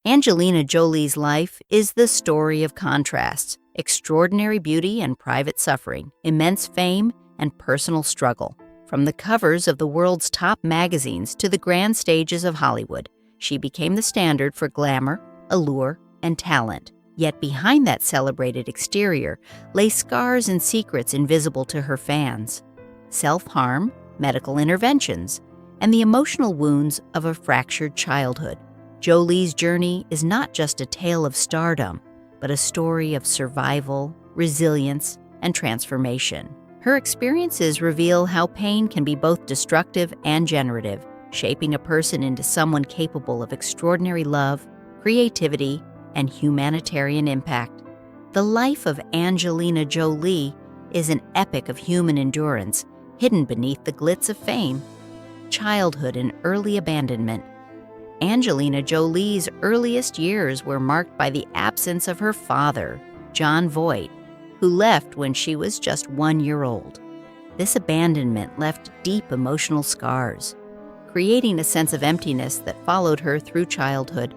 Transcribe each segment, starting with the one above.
Angelina Jolie's life is the story of contrasts: extraordinary beauty and private suffering, immense fame and personal struggle. From the covers of the world's top magazines to the grand stages of Hollywood, she became the standard for glamour, allure, and talent. Yet behind that celebrated exterior lay scars and secrets invisible to her fans: self-harm, medical interventions, and the emotional wounds of a fractured childhood. Jolie's journey is not just a tale of stardom, but a story of survival, resilience, and transformation. Her experiences reveal how pain can be both destructive and generative, shaping a person into someone capable of extraordinary love, creativity, and humanitarian impact. The life of Angelina Jolie is an epic of human endurance, hidden beneath the glitz of fame. Childhood and early abandonment. Angelina Jolie's earliest years were marked by the absence of her father, Jon Voight, who left when she was just 1 year old. This abandonment left deep emotional scars, creating a sense of emptiness that followed her through childhood.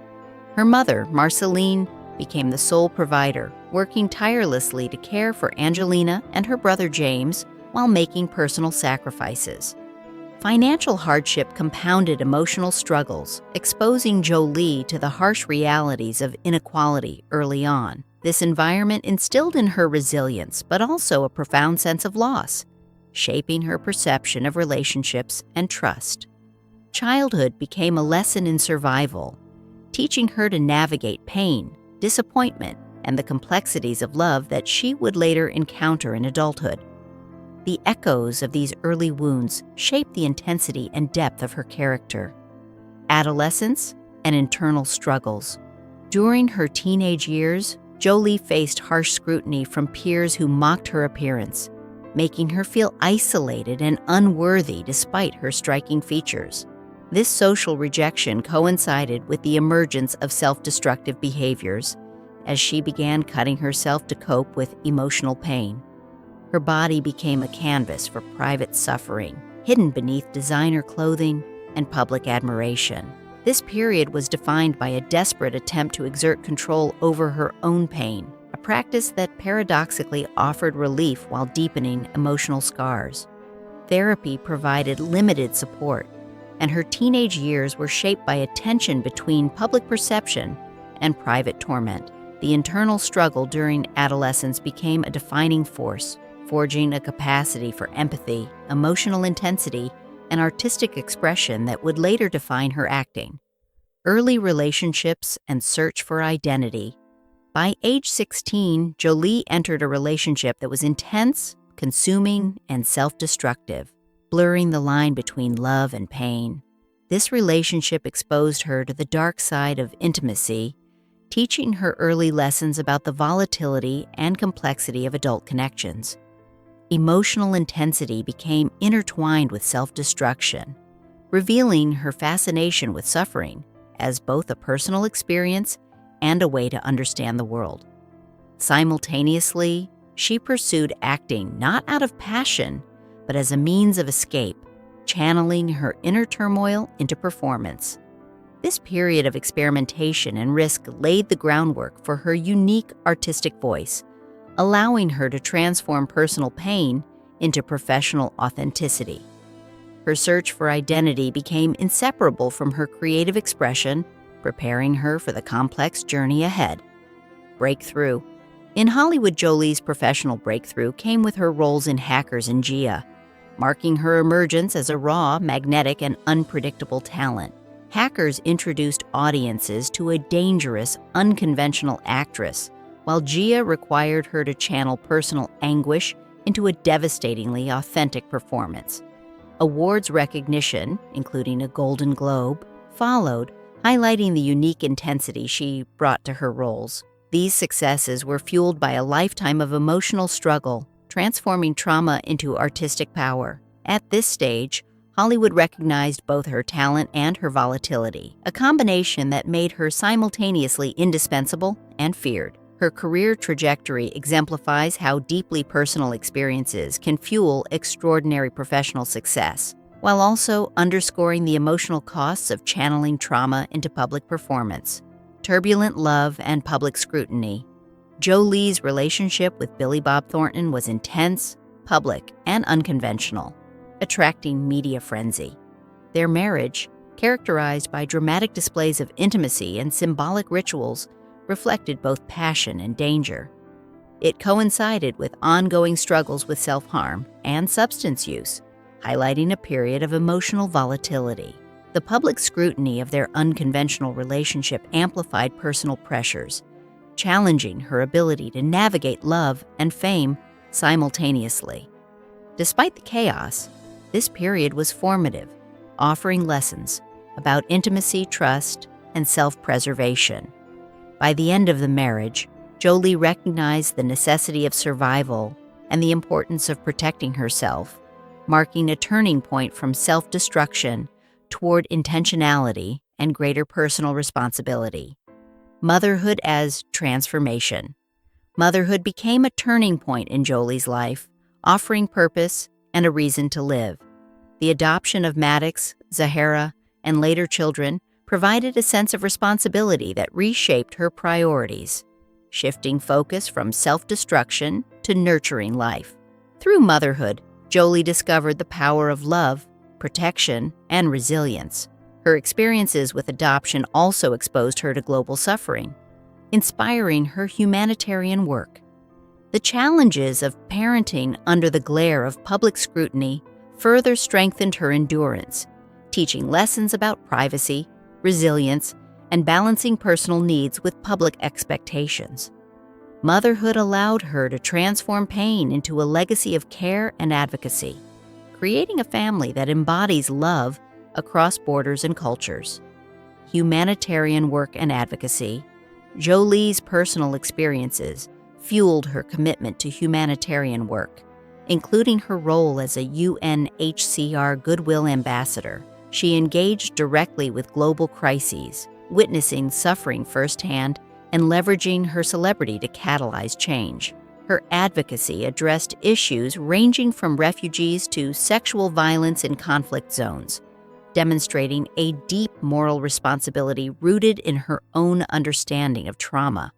Her mother, Marceline, became the sole provider, working tirelessly to care for Angelina and her brother James while making personal sacrifices. Financial hardship compounded emotional struggles, exposing Jolie to the harsh realities of inequality early on. This environment instilled in her resilience, but also a profound sense of loss, shaping her perception of relationships and trust. Childhood became a lesson in survival, teaching her to navigate pain, disappointment, and the complexities of love that she would later encounter in adulthood. The echoes of these early wounds shaped the intensity and depth of her character. Adolescence and internal struggles. During her teenage years, Jolie faced harsh scrutiny from peers who mocked her appearance, making her feel isolated and unworthy despite her striking features. This social rejection coincided with the emergence of self-destructive behaviors as she began cutting herself to cope with emotional pain. Her body became a canvas for private suffering, hidden beneath designer clothing and public admiration. This period was defined by a desperate attempt to exert control over her own pain, a practice that paradoxically offered relief while deepening emotional scars. Therapy provided limited support, and her teenage years were shaped by a tension between public perception and private torment. The internal struggle during adolescence became a defining force, forging a capacity for empathy, emotional intensity, and artistic expression that would later define her acting. Early relationships and search for identity. By age 16, Jolie entered a relationship that was intense, consuming, and self-destructive, blurring the line between love and pain. This relationship exposed her to the dark side of intimacy, teaching her early lessons about the volatility and complexity of adult connections. Emotional intensity became intertwined with self-destruction, revealing her fascination with suffering as both a personal experience and a way to understand the world. Simultaneously, she pursued acting not out of passion, but as a means of escape, channeling her inner turmoil into performance. This period of experimentation and risk laid the groundwork for her unique artistic voice, allowing her to transform personal pain into professional authenticity. Her search for identity became inseparable from her creative expression, preparing her for the complex journey ahead. Breakthrough. In Hollywood, Jolie's professional breakthrough came with her roles in Hackers and Gia, marking her emergence as a raw, magnetic, and unpredictable talent. Hackers introduced audiences to a dangerous, unconventional actress, while Gia required her to channel personal anguish into a devastatingly authentic performance. Awards recognition, including a Golden Globe, followed, highlighting the unique intensity she brought to her roles. These successes were fueled by a lifetime of emotional struggle, transforming trauma into artistic power. At this stage, Hollywood recognized both her talent and her volatility, a combination that made her simultaneously indispensable and feared. Her career trajectory exemplifies how deeply personal experiences can fuel extraordinary professional success, while also underscoring the emotional costs of channeling trauma into public performance. Turbulent love and public scrutiny. Jolie's relationship with Billy Bob Thornton was intense, public, and unconventional, attracting media frenzy. Their marriage, characterized by dramatic displays of intimacy and symbolic rituals, reflected both passion and danger. It coincided with ongoing struggles with self-harm and substance use, highlighting a period of emotional volatility. The public scrutiny of their unconventional relationship amplified personal pressures, challenging her ability to navigate love and fame simultaneously. Despite the chaos, this period was formative, offering lessons about intimacy, trust, and self-preservation. By the end of the marriage, Jolie recognized the necessity of survival and the importance of protecting herself, marking a turning point from self-destruction toward intentionality and greater personal responsibility. Motherhood as transformation. Motherhood became a turning point in Jolie's life, offering purpose and a reason to live. The adoption of Maddox, Zahara, and later children provided a sense of responsibility that reshaped her priorities, shifting focus from self-destruction to nurturing life. Through motherhood, Jolie discovered the power of love, protection, and resilience. Her experiences with adoption also exposed her to global suffering, inspiring her humanitarian work. The challenges of parenting under the glare of public scrutiny further strengthened her endurance, teaching lessons about privacy, resilience, and balancing personal needs with public expectations. Motherhood allowed her to transform pain into a legacy of care and advocacy, creating a family that embodies love across borders and cultures. Humanitarian work and advocacy. Jolie's personal experiences fueled her commitment to humanitarian work, including her role as a UNHCR Goodwill Ambassador. She engaged directly with global crises, witnessing suffering firsthand and leveraging her celebrity to catalyze change. Her advocacy addressed issues ranging from refugees to sexual violence in conflict zones, demonstrating a deep moral responsibility rooted in her own understanding of trauma.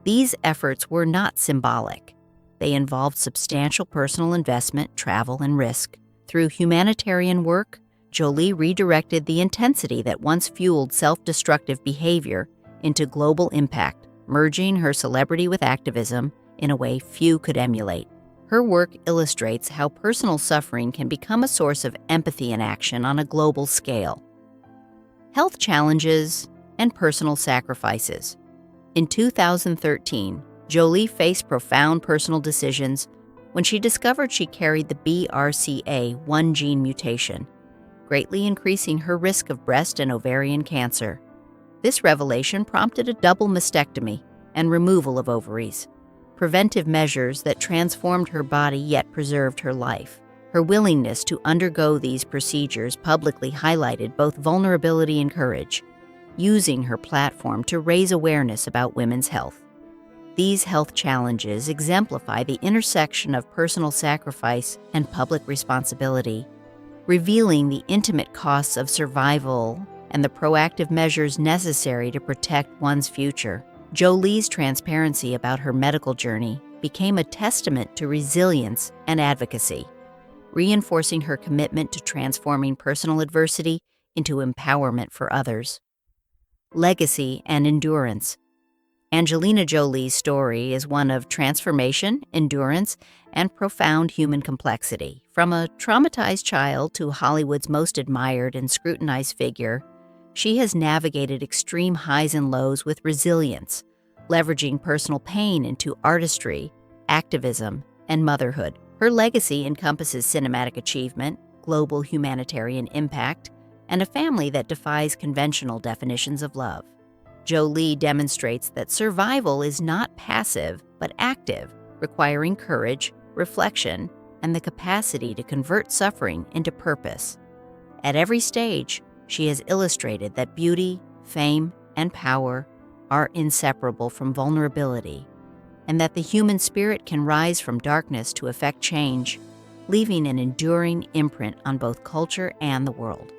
These efforts were not symbolic. They involved substantial personal investment, travel, and risk. Through humanitarian work, Jolie redirected the intensity that once fueled self-destructive behavior into global impact, merging her celebrity with activism in a way few could emulate. Her work illustrates how personal suffering can become a source of empathy and action on a global scale. Health challenges and personal sacrifices. In 2013, Jolie faced profound personal decisions when she discovered she carried the BRCA1 gene mutation, greatly increasing her risk of breast and ovarian cancer. This revelation prompted a double mastectomy and removal of ovaries, preventive measures that transformed her body yet preserved her life. Her willingness to undergo these procedures publicly highlighted both vulnerability and courage, using her platform to raise awareness about women's health. These health challenges exemplify the intersection of personal sacrifice and public responsibility, revealing the intimate costs of survival and the proactive measures necessary to protect one's future. Jolie's transparency about her medical journey became a testament to resilience and advocacy, reinforcing her commitment to transforming personal adversity into empowerment for others. Legacy and endurance. Angelina Jolie's story is one of transformation, endurance, and profound human complexity. From a traumatized child to Hollywood's most admired and scrutinized figure, she has navigated extreme highs and lows with resilience, leveraging personal pain into artistry, activism, and motherhood. Her legacy encompasses cinematic achievement, global humanitarian impact, and a family that defies conventional definitions of love. Jolie demonstrates that survival is not passive, but active, requiring courage, reflection, and the capacity to convert suffering into purpose. At every stage, she has illustrated that beauty, fame, and power are inseparable from vulnerability, and that the human spirit can rise from darkness to effect change, leaving an enduring imprint on both culture and the world.